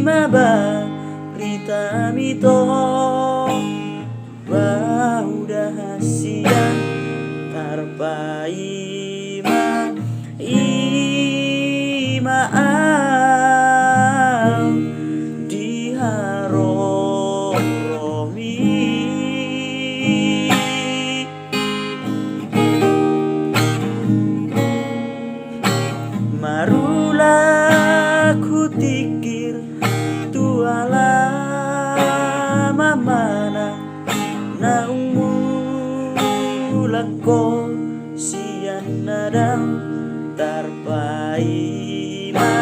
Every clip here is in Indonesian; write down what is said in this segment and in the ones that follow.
mabarita mito bauda hasian tarpaima imaam diharoromi marula ku tikir tuala mamana naumulako siyan nadang tarpaima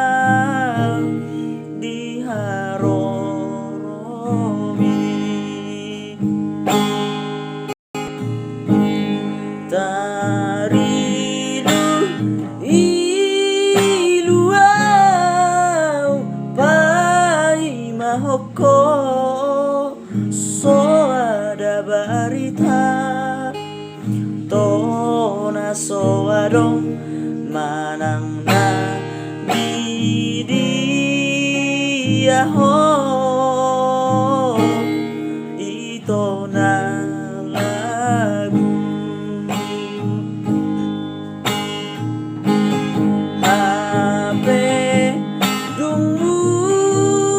imaam diharoromi tarilu iluau pai mahoko so ada barita tona so adong manang na bidia ho ito na lagu ape dumulako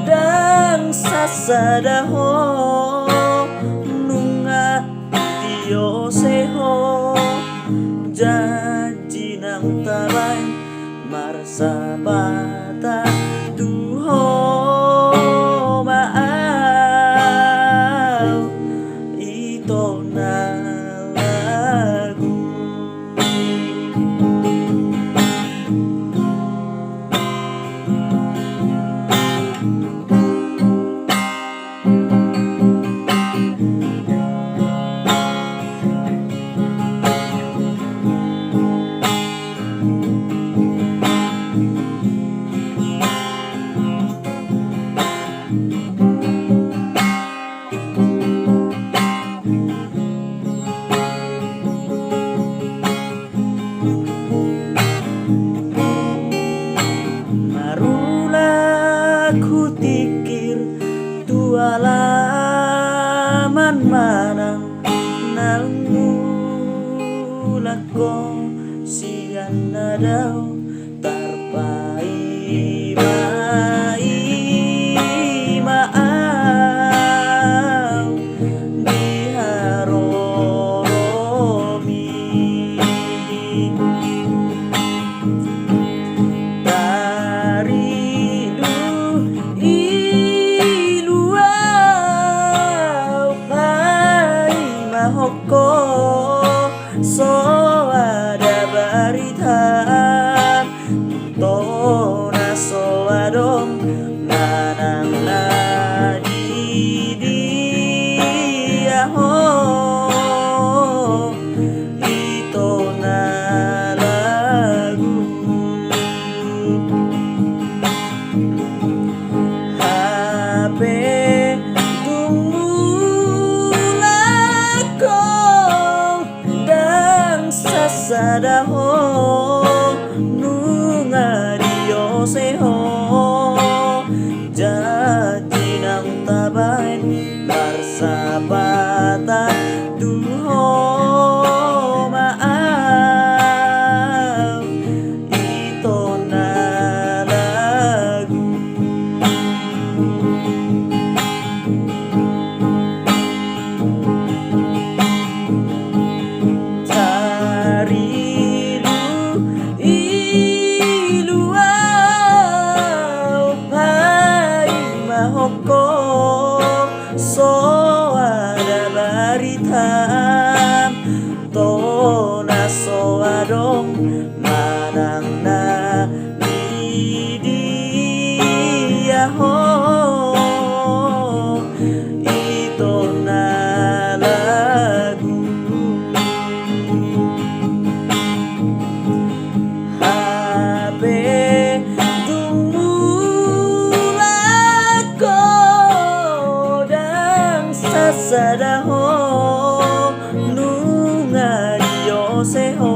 dan sasadaho nunga dioseho janji nang tabay marsapata duho maaw ito na lagu ku tikir tualaman manang nangulako siyan na daw tarpaima imaaw diharoromi hoko so ada barita tona so adong manang na dia ho ito na lagu hape sadaho nunga dioseho janji nang tabay marsapata duho maaw ito na lagu so ada barita tona so adong manang na dia ho ito na lagu hape dumulako sadaho nunga dio seho